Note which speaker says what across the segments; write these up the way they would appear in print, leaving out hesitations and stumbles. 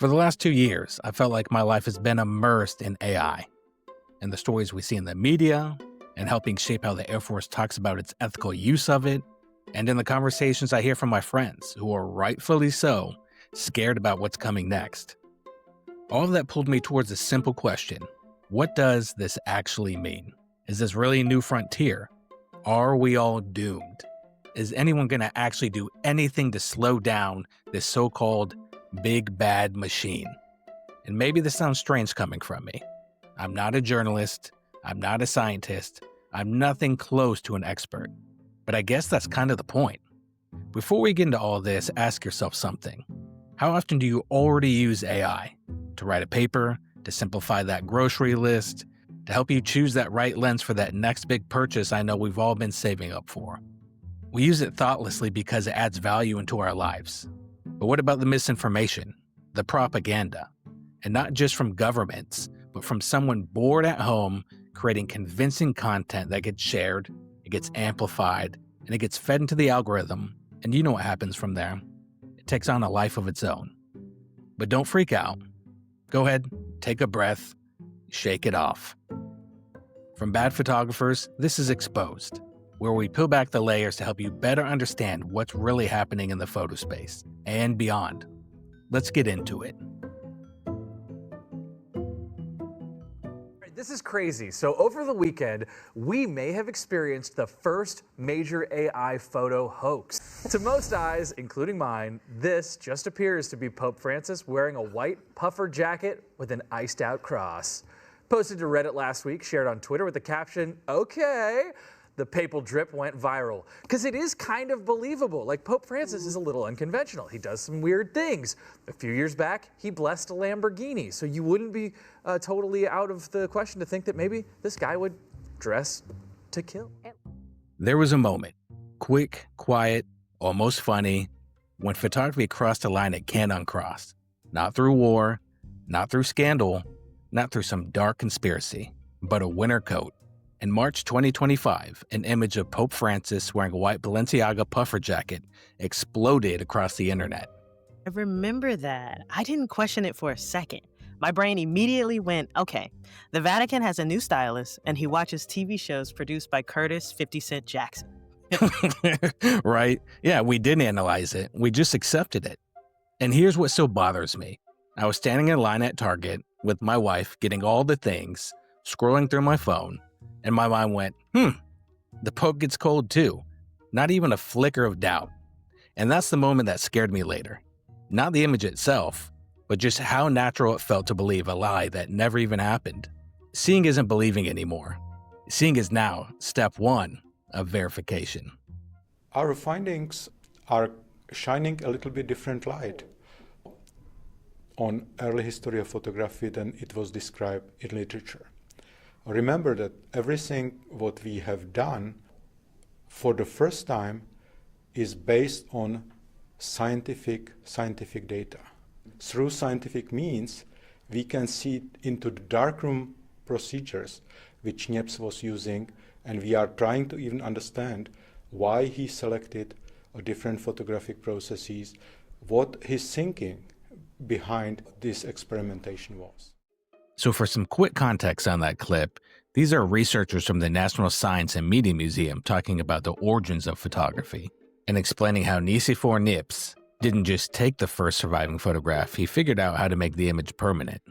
Speaker 1: For the last 2 years, I felt like my life has been immersed in AI and the stories we see in the media and helping shape how the Air Force talks about its ethical use of it, and in the conversations I hear from my friends who are rightfully so scared about what's coming next. All of that pulled me towards a simple question. What does this actually mean? Is this really a new frontier? Are we all doomed? Is anyone going to actually do anything to slow down this so-called big bad machine? And maybe this sounds strange coming from me. I'm not a journalist. I'm not a scientist. I'm nothing close to an expert. But I guess that's kind of the point. Before we get into all this, ask yourself something. How often do you already use AI? To write a paper, to simplify that grocery list, to help you choose that right lens for that next big purchase I know we've all been saving up for. We use it thoughtlessly because it adds value into our lives. But what about the misinformation, the propaganda? And not just from governments, but from someone bored at home creating convincing content that gets shared, it gets amplified, and it gets fed into the algorithm, and you know what happens from there. It takes on a life of its own. But don't freak out. Go ahead, take a breath, shake it off. From Bad Photographers, this is Exposed, where we peel back the layers to help you better understand what's really happening in the photo space and beyond. Let's get into it.
Speaker 2: This is crazy. So over the weekend, we may have experienced the first major AI photo hoax. To most eyes, including mine, this just appears to be Pope Francis wearing a white puffer jacket with an iced out cross. Posted to Reddit last week, shared on Twitter with the caption, "Okay." The papal drip went viral because it is kind of believable. Like, Pope Francis is a little unconventional. He does some weird things. A few years back, he blessed a Lamborghini. So you wouldn't be totally out of the question to think that maybe this guy would dress to kill.
Speaker 1: There was a moment, quick, quiet, almost funny, when photography crossed a line it can't uncross. Not through war, not through scandal, not through some dark conspiracy, but a winter coat. In March 2025, an image of Pope Francis wearing a white Balenciaga puffer jacket exploded across the internet.
Speaker 3: I remember that. I didn't question it for a second. My brain immediately went, okay, the Vatican has a new stylist and he watches TV shows produced by Curtis 50 Cent Jackson.
Speaker 1: Right? Yeah, we didn't analyze it. We just accepted it. And here's what so bothers me. I was standing in line at Target with my wife getting all the things, scrolling through my phone, and my mind went, the Pope gets cold too. Not even a flicker of doubt. And that's the moment that scared me later. Not the image itself, but just how natural it felt to believe a lie that never even happened. Seeing isn't believing anymore. Seeing is now step one of verification.
Speaker 4: Our findings are shining a little bit different light on early history of photography than it was described in literature. Remember that everything what we have done for the first time is based on scientific data. Through scientific means, we can see into the darkroom procedures which Niepce was using, and we are trying to even understand why he selected different photographic processes, what his thinking behind this experimentation was.
Speaker 1: So for some quick context on that clip, these are researchers from the National Science and Media Museum talking about the origins of photography and explaining how Nicéphore Niepce didn't just take the first surviving photograph, he figured out how to make the image permanent.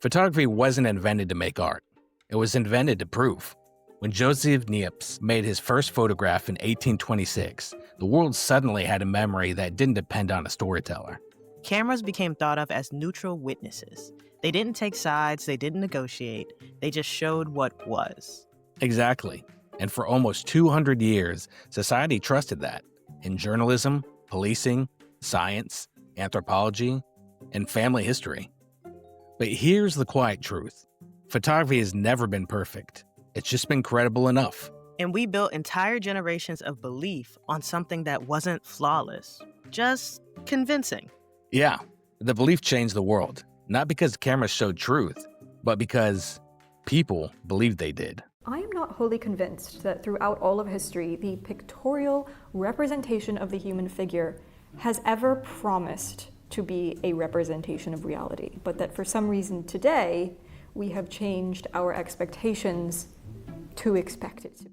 Speaker 1: Photography wasn't invented to make art. It was invented to prove. When Joseph Niepce made his first photograph in 1826, the world suddenly had a memory that didn't depend on a storyteller.
Speaker 3: Cameras became thought of as neutral witnesses. They didn't take sides, they didn't negotiate, they just showed what was.
Speaker 1: Exactly. And for almost 200 years, society trusted that in journalism, policing, science, anthropology, and family history. But here's the quiet truth. Photography has never been perfect. It's just been credible enough.
Speaker 3: And we built entire generations of belief on something that wasn't flawless, just convincing.
Speaker 1: Yeah, the belief changed the world. Not because cameras showed truth, but because people believed they did.
Speaker 5: I am not wholly convinced that throughout all of history, the pictorial representation of the human figure has ever promised to be a representation of reality, but that for some reason today, we have changed our expectations to expect it to be.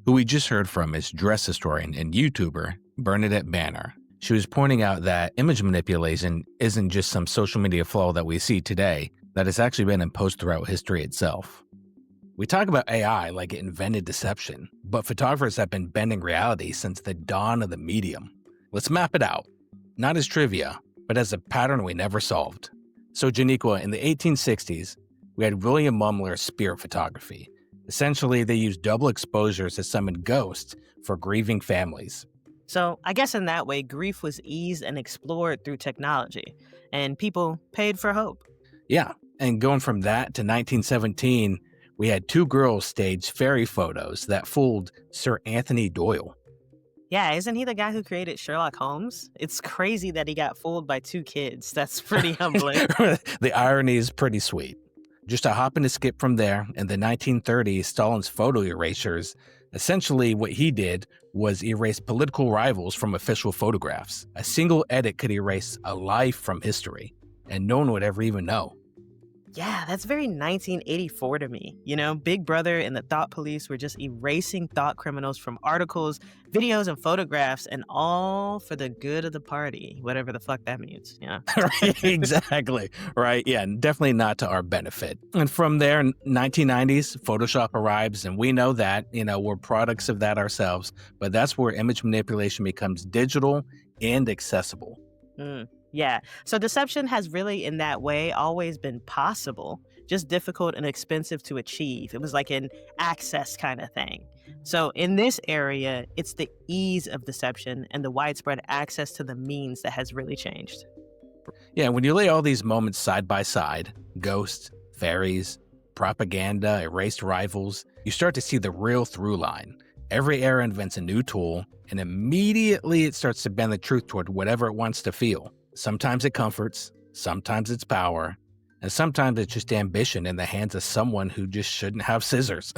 Speaker 1: Who we just heard from is dress historian and YouTuber Bernadette Banner. She was pointing out that image manipulation isn't just some social media flaw that we see today, that it's actually been imposed throughout history itself. We talk about AI like it invented deception, but photographers have been bending reality since the dawn of the medium. Let's map it out, not as trivia, but as a pattern we never solved. So Janiqua, in the 1860s, we had William Mumler's spirit photography. Essentially, they used double exposures to summon ghosts for grieving families.
Speaker 3: So I guess in that way, grief was eased and explored through technology, and people paid for hope.
Speaker 1: Yeah, and going from that to 1917, we had two girls stage fairy photos that fooled Sir Anthony Doyle.
Speaker 3: Yeah, isn't he the guy who created Sherlock Holmes? It's crazy that he got fooled by two kids. That's pretty humbling.
Speaker 1: The irony is pretty sweet. Just to hop and skip from there, in the 1930s, Stalin's photo erasures, essentially what he did was erase political rivals from official photographs. A single edit could erase a life from history, and no one would ever even know.
Speaker 3: Yeah, that's very 1984 to me. You know, Big Brother and the Thought Police were just erasing thought criminals from articles, videos, and photographs, and all for the good of the party, whatever the fuck that means, you know?
Speaker 1: Right, exactly. Right. Yeah, definitely not to our benefit. And from there, in 1990s, Photoshop arrives, and we know that, we're products of that ourselves, but that's where image manipulation becomes digital and accessible.
Speaker 3: Yeah. So deception has really, in that way, always been possible, just difficult and expensive to achieve. It was like an access kind of thing. So in this area, it's the ease of deception and the widespread access to the means that has really changed.
Speaker 1: Yeah, when you lay all these moments side by side, ghosts, fairies, propaganda, erased rivals, you start to see the real through line. Every era invents a new tool, and immediately it starts to bend the truth toward whatever it wants to feel. Sometimes it comforts, sometimes it's power, and sometimes it's just ambition in the hands of someone who just shouldn't have scissors.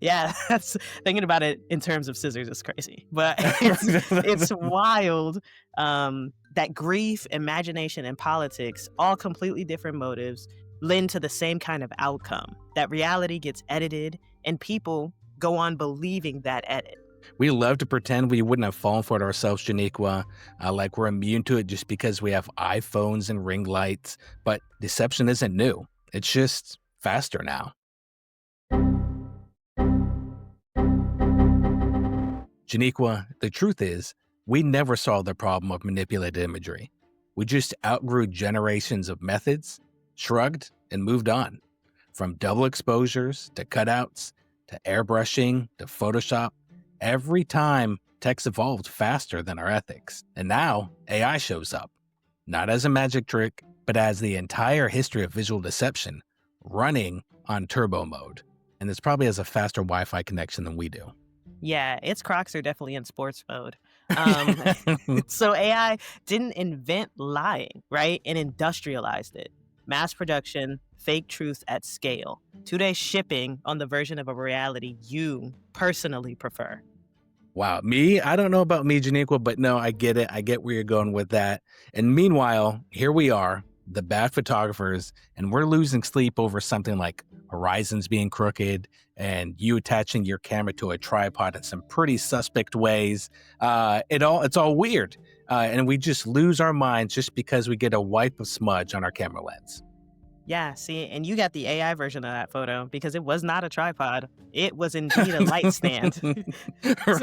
Speaker 3: Yeah, that's thinking about it in terms of scissors is crazy, but it's wild that grief, imagination, and politics, all completely different motives, lend to the same kind of outcome. That reality gets edited, and people go on believing that edit.
Speaker 1: We love to pretend we wouldn't have fallen for it ourselves, Janiqua, like we're immune to it just because we have iPhones and ring lights, but deception isn't new. It's just faster now. Janiqua, the truth is, we never solved the problem of manipulated imagery. We just outgrew generations of methods, shrugged, and moved on. From double exposures to cutouts to airbrushing to Photoshop, every time tech's evolved faster than our ethics. And now AI shows up, not as a magic trick, but as the entire history of visual deception running on turbo mode. And this probably has a faster Wi-Fi connection than we do.
Speaker 3: Yeah, its Crocs are definitely in sports mode. So AI didn't invent lying, right? And industrialized it. Mass production, fake truth at scale. 2-day shipping on the version of a reality you personally prefer.
Speaker 1: Wow, me? I don't know about me, Janiqua, but no, I get it. I get where you're going with that. And meanwhile, here we are, the bad photographers, and we're losing sleep over something like horizons being crooked and you attaching your camera to a tripod in some pretty suspect ways. It's all weird. And we just lose our minds just because we get a wipe of smudge on our camera lens.
Speaker 3: Yeah, see, and you got the AI version of that photo because it was not a tripod. It was indeed a light stand. So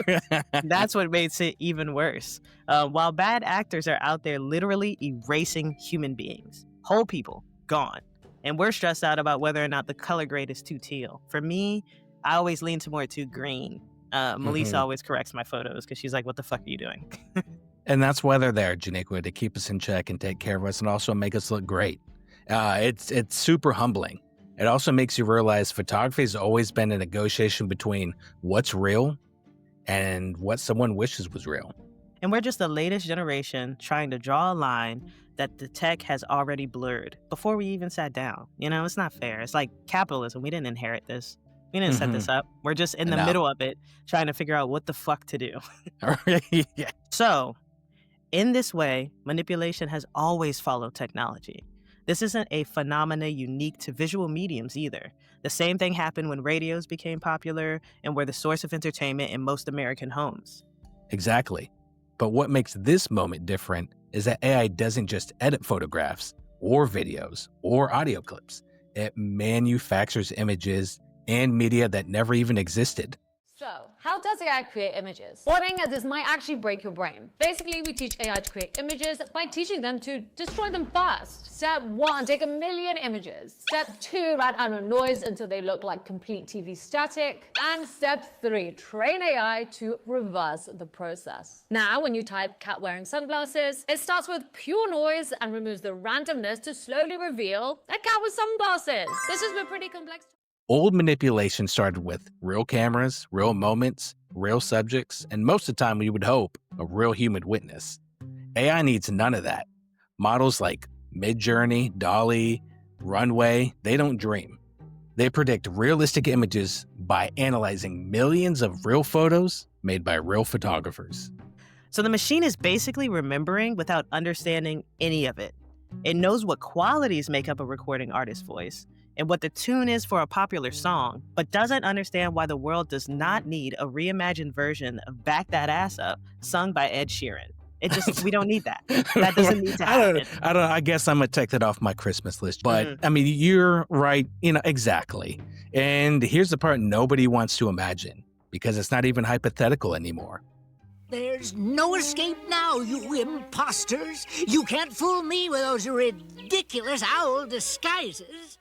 Speaker 3: that's what makes it even worse. While bad actors are out there literally erasing human beings, whole people gone. And we're stressed out about whether or not the color grade is too teal. For me, I always lean to more too green. Melissa always corrects my photos because she's like, what the fuck are you doing?
Speaker 1: And that's why they're there, Janiqua, to keep us in check and take care of us and also make us look great. It's super humbling. It also makes you realize photography has always been a negotiation between what's real and what someone wishes was real.
Speaker 3: And we're just the latest generation trying to draw a line that the tech has already blurred before we even sat down. It's not fair. It's like capitalism. We didn't inherit this. We didn't set this up. We're just in the middle of it trying to figure out what the fuck to do.
Speaker 1: Yeah.
Speaker 3: So In this way, manipulation has always followed technology. This isn't a phenomena unique to visual mediums either. The same thing happened when radios became popular and were the source of entertainment in most American homes.
Speaker 1: Exactly. But what makes this moment different is that AI doesn't just edit photographs or videos or audio clips. It manufactures images and media that never even existed.
Speaker 6: So, how does AI create images? Warning, this might actually break your brain. Basically, we teach AI to create images by teaching them to destroy them first. Step 1, take 1,000,000 images. Step 2, write out a noise until they look like complete TV static. And step 3, train AI to reverse the process. Now, when you type cat wearing sunglasses, it starts with pure noise and removes the randomness to slowly reveal a cat with sunglasses. This has been pretty complex.
Speaker 1: Old manipulation started with real cameras, real moments, real subjects, and most of the time we would hope a real human witness. AI needs none of that. Models like Midjourney, Dolly, Runway, they don't dream. They predict realistic images by analyzing millions of real photos made by real photographers.
Speaker 3: So the machine is basically remembering without understanding any of it. It knows what qualities make up a recording artist's voice and what the tune is for a popular song, but doesn't understand why the world does not need a reimagined version of Back That Ass Up sung by Ed Sheeran. We don't need that. That doesn't need to happen.
Speaker 1: I guess I'm gonna take that off my Christmas list. But I mean, you're right, exactly. And here's the part nobody wants to imagine, because it's not even hypothetical anymore.
Speaker 7: There's no escape now, you imposters. You can't fool me with those ridiculous owl disguises.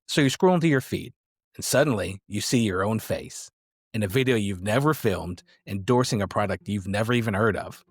Speaker 1: So you scroll into your feed, and suddenly you see your own face in a video you've never filmed endorsing a product you've never even heard of.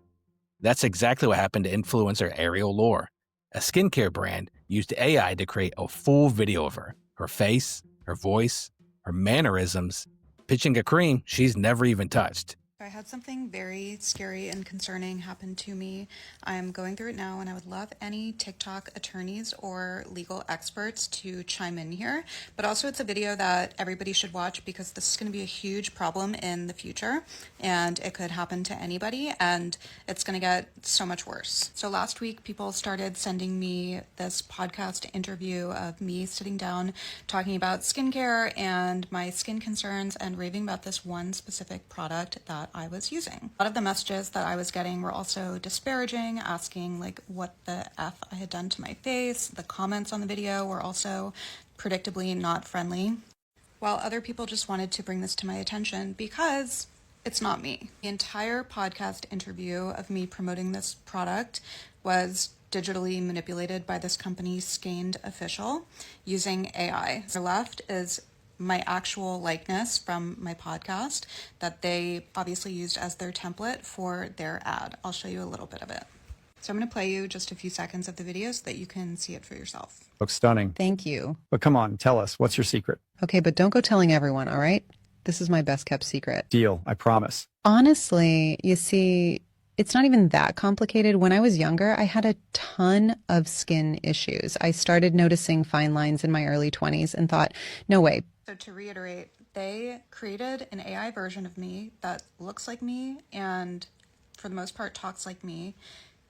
Speaker 1: That's exactly what happened to influencer Ariel Lore. A skincare brand used AI to create a full video of her face, her voice, her mannerisms, pitching a cream she's never even touched.
Speaker 8: I had something very scary and concerning happen to me. I'm going through it now, and I would love any TikTok attorneys or legal experts to chime in here. But also, it's a video that everybody should watch because this is going to be a huge problem in the future, and it could happen to anybody, and it's going to get so much worse. So last week, people started sending me this podcast interview of me sitting down talking about skincare and my skin concerns and raving about this one specific product that I was using. A lot of the messages that I was getting were also disparaging, asking like what the F I had done to my face. The comments on the video were also predictably not friendly, while other people just wanted to bring this to my attention because it's not me. The entire podcast interview of me promoting this product was digitally manipulated by this company's scanned official using AI. The left is my actual likeness from my podcast that they obviously used as their template for their ad. I'll show you a little bit of it. So I'm going to play you just a few seconds of the video so that you can see it for yourself.
Speaker 9: Looks stunning.
Speaker 10: Thank you.
Speaker 9: But come on, tell us, what's your secret?
Speaker 10: Okay, but don't go telling everyone, all right? This is my best kept secret.
Speaker 9: Deal, I promise.
Speaker 10: Honestly, you see, it's not even that complicated. When I was younger, I had a ton of skin issues. I started noticing fine lines in my early 20s and thought, no way.
Speaker 8: So to reiterate, they created an AI version of me that looks like me and for the most part talks like me,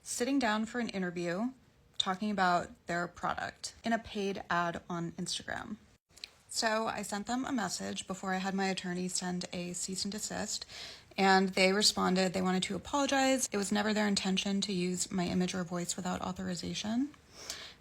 Speaker 8: sitting down for an interview, talking about their product in a paid ad on Instagram. So I sent them a message before I had my attorney send a cease and desist, and they responded they wanted to apologize. It was never their intention to use my image or voice without authorization.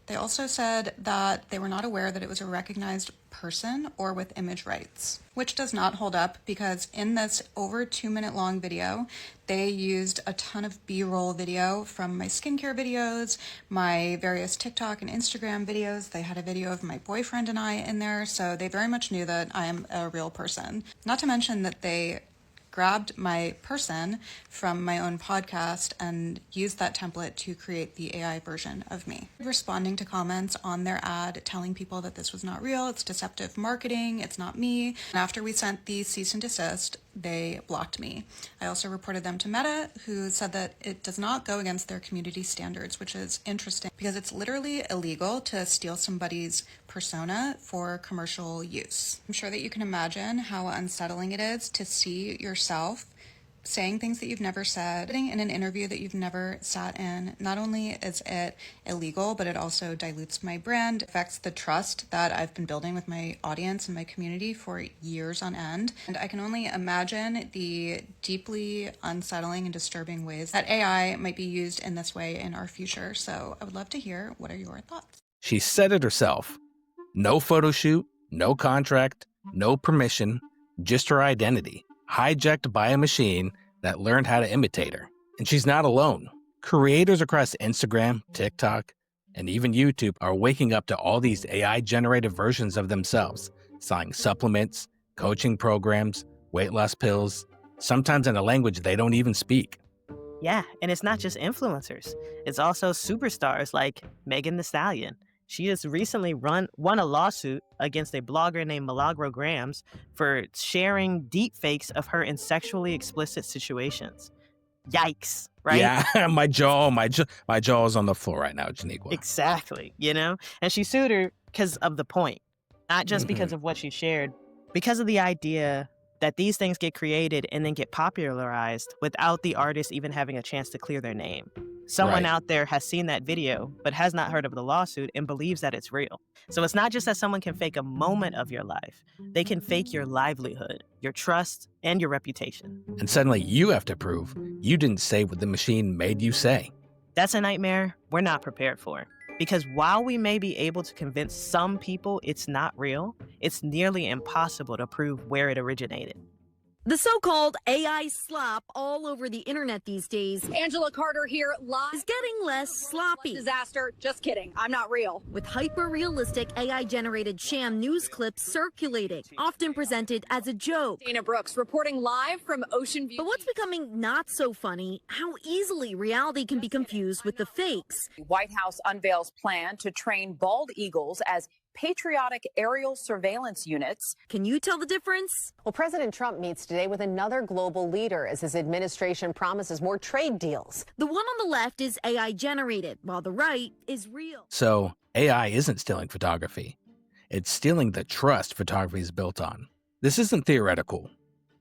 Speaker 8: They also said that they were not aware that it was a recognized person or with image rights, which does not hold up because in this over 2-minute long video, they used a ton of B-roll video from my skincare videos, my various TikTok and Instagram videos. They had a video of my boyfriend and I in there, so they very much knew that I am a real person. Not to mention that they grabbed my person from my own podcast and used that template to create the AI version of me. Responding to comments on their ad telling people that this was not real, it's deceptive marketing, it's not me. And after we sent the cease and desist, they blocked me. I also reported them to Meta, who said that it does not go against their community standards, which is interesting because it's literally illegal to steal somebody's persona for commercial use. I'm sure that you can imagine how unsettling it is to see yourself saying things that you've never said, sitting in an interview that you've never sat in. Not only is it illegal, but it also dilutes my brand, affects the trust that I've been building with my audience and my community for years on end. And I can only imagine the deeply unsettling and disturbing ways that AI might be used in this way in our future. So I would love to hear, what are your thoughts?
Speaker 1: She said it herself. No photo shoot, no contract, no permission, just her identity, hijacked by a machine that learned how to imitate her. And she's not alone. Creators across Instagram, TikTok, and even YouTube are waking up to all these AI-generated versions of themselves, selling supplements, coaching programs, weight loss pills, sometimes in a language they don't even speak.
Speaker 3: Yeah, and it's not just influencers. It's also superstars like Megan Thee Stallion. She has recently won a lawsuit against a blogger named Milagro Grams for sharing deepfakes of her in sexually explicit situations. Yikes, right?
Speaker 1: Yeah, my jaw is on the floor right now, Janiqua.
Speaker 3: Exactly, And she sued her because of the point, not just because of what she shared, because of the idea that these things get created and then get popularized without the artist even having a chance to clear their name. Someone out there has seen that video, but has not heard of the lawsuit and believes that it's real. So it's not just that someone can fake a moment of your life. They can fake your livelihood, your trust, and your reputation.
Speaker 1: And suddenly you have to prove you didn't say what the machine made you say.
Speaker 3: That's a nightmare we're not prepared for. Because while we may be able to convince some people it's not real, it's nearly impossible to prove where it originated.
Speaker 11: The so-called AI slop all over the internet these days.
Speaker 12: Angela Carter here live.
Speaker 11: Is getting less sloppy.
Speaker 12: Disaster. Just kidding. I'm not real.
Speaker 11: With hyper-realistic AI-generated sham news clips circulating, often presented as a joke.
Speaker 12: Dana Brooks reporting live from Ocean View.
Speaker 11: But what's becoming not so funny, how easily reality can be confused with the fakes.
Speaker 12: The White House unveils plan to train bald eagles as patriotic aerial surveillance units.
Speaker 11: Can you tell the difference?
Speaker 13: Well, President Trump meets today with another global leader as his administration promises more trade deals.
Speaker 11: The one on the left is AI generated, while the right is real.
Speaker 1: So AI isn't stealing photography. It's stealing the trust photography is built on. This isn't theoretical.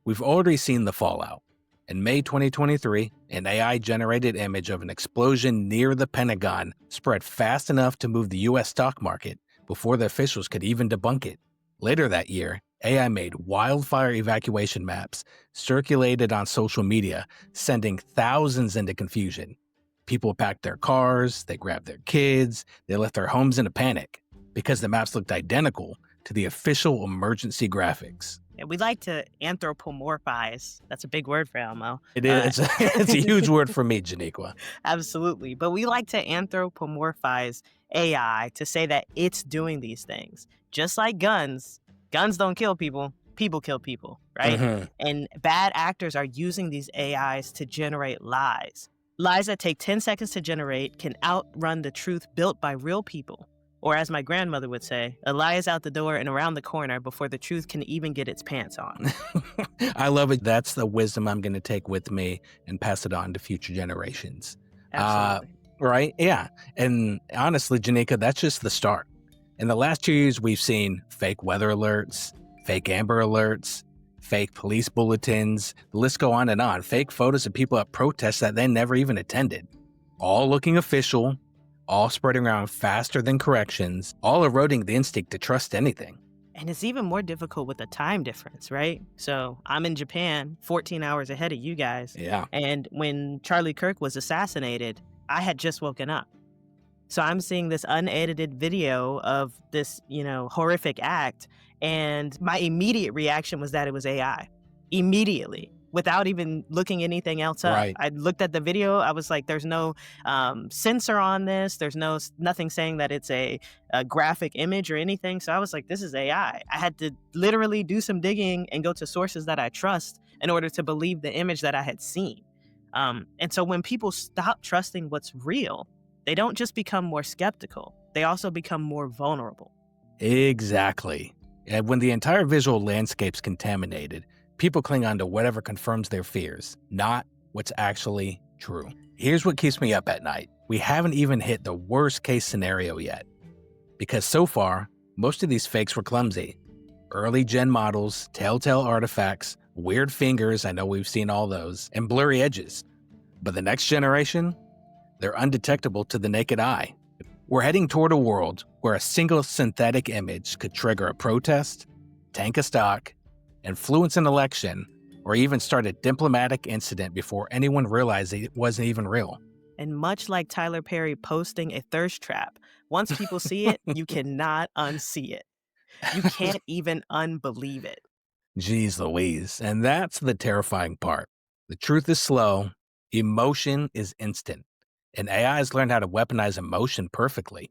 Speaker 1: We've already seen the fallout. In May 2023, an AI-generated image of an explosion near the Pentagon spread fast enough to move the U.S. stock market before the officials could even debunk it. Later that year, AI made wildfire evacuation maps circulated on social media, sending thousands into confusion. People packed their cars, they grabbed their kids, they left their homes in a panic because the maps looked identical to the official emergency graphics.
Speaker 3: We like to anthropomorphize. That's a big word for Elmo.
Speaker 1: It is. It's a huge word for me, Janiqua.
Speaker 3: Absolutely. But we like to anthropomorphize AI to say that it's doing these things. Just like guns don't kill people, people kill people, right? And bad actors are using these AIs to generate lies. Lies that take 10 seconds to generate can outrun the truth built by real people. Or as my grandmother would say, a lie is out the door and around the corner before the truth can even get its pants on.
Speaker 1: I love it. That's the wisdom I'm going to take with me and pass it on to future generations.
Speaker 3: Absolutely.
Speaker 1: Right? Yeah. And honestly, Janika, that's just the start. In the last 2 years, we've seen fake weather alerts, fake Amber alerts, fake police bulletins, the list go on and on. Fake photos of people at protests that they never even attended. All looking official, all spreading around faster than corrections, all eroding the instinct to trust anything.
Speaker 3: And it's even more difficult with the time difference, right? So I'm in Japan, 14 hours ahead of you guys.
Speaker 1: Yeah.
Speaker 3: And when Charlie Kirk was assassinated, I had just woken up. So I'm seeing this unedited video of this, horrific act. And my immediate reaction was that it was AI. Immediately. Without even looking anything else up.
Speaker 1: Right.
Speaker 3: I looked at the video. I was like, there's no censor on this. There's nothing saying that it's a graphic image or anything. So I was like, this is AI. I had to literally do some digging and go to sources that I trust in order to believe the image that I had seen. And so when people stop trusting what's real, they don't just become more skeptical. They also become more vulnerable.
Speaker 1: Exactly. And when the entire visual landscape's contaminated, people cling on to whatever confirms their fears, not what's actually true. Here's what keeps me up at night. We haven't even hit the worst case scenario yet. Because so far, most of these fakes were clumsy. Early gen models, telltale artifacts, weird fingers, I know we've seen all those, and blurry edges. But the next generation, they're undetectable to the naked eye. We're heading toward a world where a single synthetic image could trigger a protest, tank a stock, influence an election, or even start a diplomatic incident before anyone realized it wasn't even real.
Speaker 3: And much like Tyler Perry posting a thirst trap, once people see it, you cannot unsee it. You can't even unbelieve it.
Speaker 1: Jeez Louise. And that's the terrifying part. The truth is slow, emotion is instant, and AI has learned how to weaponize emotion perfectly.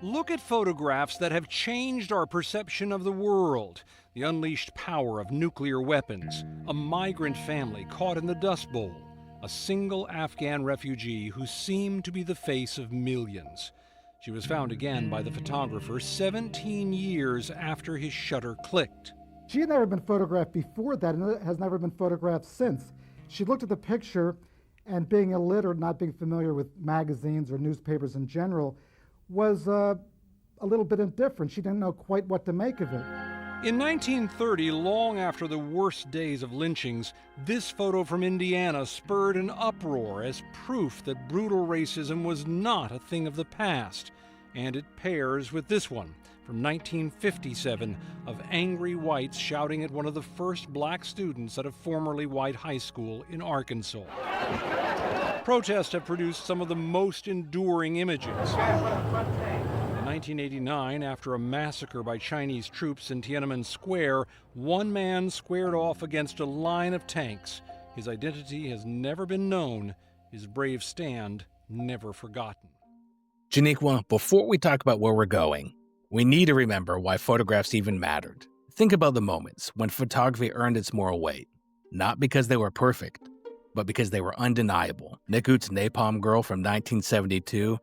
Speaker 14: Look at photographs that have changed our perception of the world. The unleashed power of nuclear weapons, a migrant family caught in the Dust Bowl, a single Afghan refugee who seemed to be the face of millions. She was found again by the photographer 17 years after his shutter clicked.
Speaker 15: She had never been photographed before that and has never been photographed since. She looked at the picture, and being illiterate, not being familiar with magazines or newspapers in general, was a little bit indifferent. She didn't know quite what to make of it.
Speaker 14: In 1930, long after the worst days of lynchings, this photo from Indiana spurred an uproar as proof that brutal racism was not a thing of the past. And it pairs with this one from 1957 of angry whites shouting at one of the first black students at a formerly white high school in Arkansas. Protests have produced some of the most enduring images. In 1989, after a massacre by Chinese troops in Tiananmen Square, one man squared off against a line of tanks. His identity has never been known, his brave stand never forgotten.
Speaker 1: Janiqua, before we talk about where we're going, we need to remember why photographs even mattered. Think about the moments when photography earned its moral weight, not because they were perfect, but because they were undeniable. Nick Ute's Napalm Girl from 1972,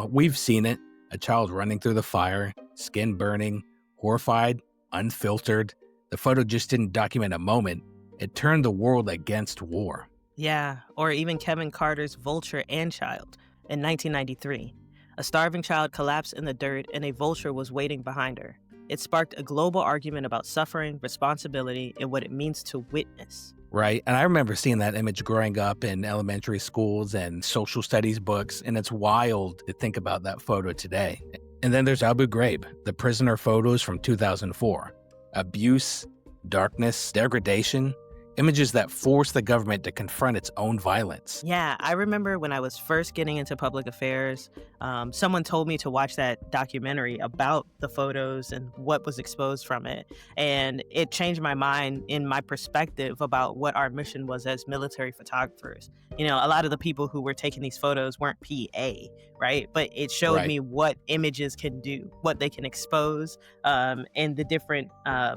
Speaker 1: we've seen it. A child running through the fire, skin burning, horrified, unfiltered. The photo just didn't document a moment. It turned the world against war.
Speaker 3: Yeah, or even Kevin Carter's Vulture and Child in 1993. A starving child collapsed in the dirt and a vulture was waiting behind her. It sparked a global argument about suffering, responsibility, and what it means to witness.
Speaker 1: Right. And I remember seeing that image growing up in elementary schools and social studies books, and it's wild to think about that photo today. And then there's Abu Ghraib, the prisoner photos from 2004. Abuse, darkness, degradation, images that force the government to confront its own violence.
Speaker 3: Yeah, I remember when I was first getting into public affairs, someone told me to watch that documentary about the photos and what was exposed from it. And it changed my mind in my perspective about what our mission was as military photographers. You know, a lot of the people who were taking these photos weren't PA, right? But it showed me what images can do, what they can expose, and the different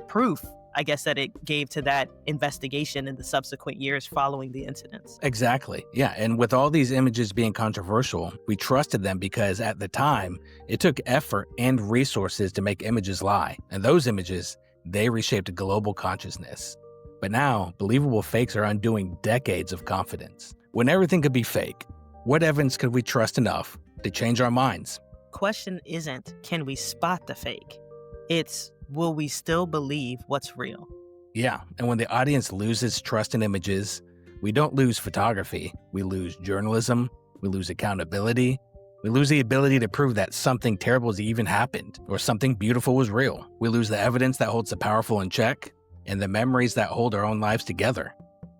Speaker 3: proof, I guess, that it gave to that investigation in the subsequent years following the incidents.
Speaker 1: Exactly. Yeah. And with all these images being controversial, we trusted them because at the time, it took effort and resources to make images lie. And those images, they reshaped global consciousness. But now, believable fakes are undoing decades of confidence. When everything could be fake, what evidence could we trust enough to change our minds?
Speaker 3: Question isn't, can we spot the fake? It's, will we still believe what's real?
Speaker 1: Yeah, and when the audience loses trust in images, we don't lose photography. We lose journalism, we lose accountability, we lose the ability to prove that something terrible has even happened or something beautiful was real. We lose the evidence that holds the powerful in check and the memories that hold our own lives together.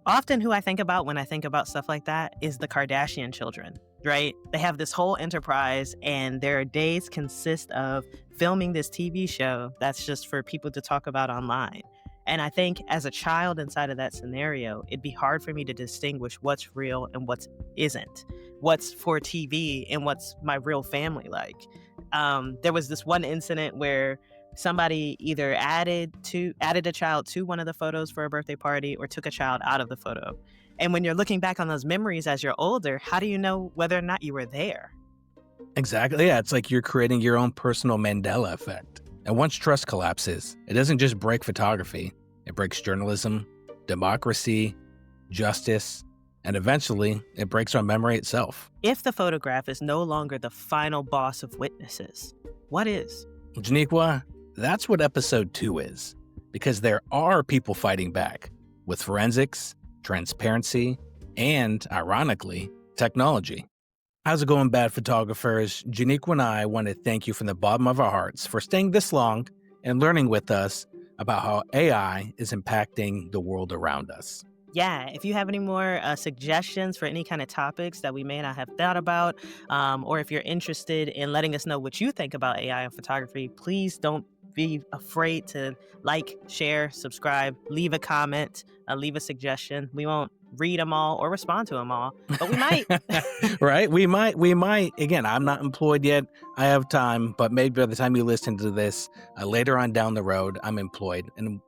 Speaker 3: Often who I think about when I think about stuff like that is the Kardashian children, right? They have this whole enterprise and their days consist of filming this TV show that's just for people to talk about online. And I think as a child inside of that scenario, it'd be hard for me to distinguish what's real and what isn't, what's for TV and what's my real family like. There was this one incident where somebody either added a child to one of the photos for a birthday party or took a child out of the photo. And when you're looking back on those memories as you're older, how do you know whether or not you were there?
Speaker 1: Exactly. Yeah, it's like you're creating your own personal Mandela effect. And once trust collapses, it doesn't just break photography. It breaks journalism, democracy, justice, and eventually it breaks our memory itself.
Speaker 3: If the photograph is no longer the final boss of witnesses, what is?
Speaker 1: Janiqua, that's what episode 2 is. because there are people fighting back with forensics, transparency, and, ironically, technology. How's it going, bad photographers? Janiqua and I want to thank you from the bottom of our hearts for staying this long and learning with us about how AI is impacting the world around us.
Speaker 3: Yeah, if you have any more suggestions for any kind of topics that we may not have thought about, or if you're interested in letting us know what you think about AI and photography, please don't be afraid to like, share, subscribe, leave a comment, leave a suggestion. We won't read them all or respond to them all, but we might.
Speaker 1: Right? We might. Again, I'm not employed yet. I have time, but maybe by the time you listen to this later on down the road, I'm employed and,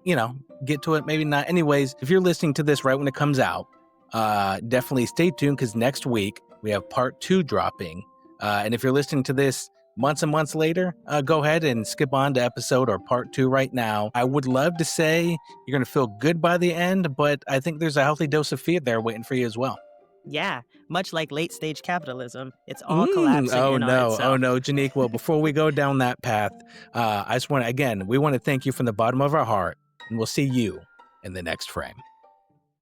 Speaker 1: get to it. Maybe not. Anyways, if you're listening to this right when it comes out, definitely stay tuned because next week we have part 2 dropping. And if you're listening to this months and months later, go ahead and skip on to episode or part 2 right now. I would love to say you're going to feel good by the end, but I think there's a healthy dose of fear there waiting for you as well.
Speaker 3: Yeah, much like late stage capitalism, it's all collapsing in on itself.
Speaker 1: Oh no, Janique. Well, before we go down that path, I just want to, again, we want to thank you from the bottom of our heart, and we'll see you in the next frame.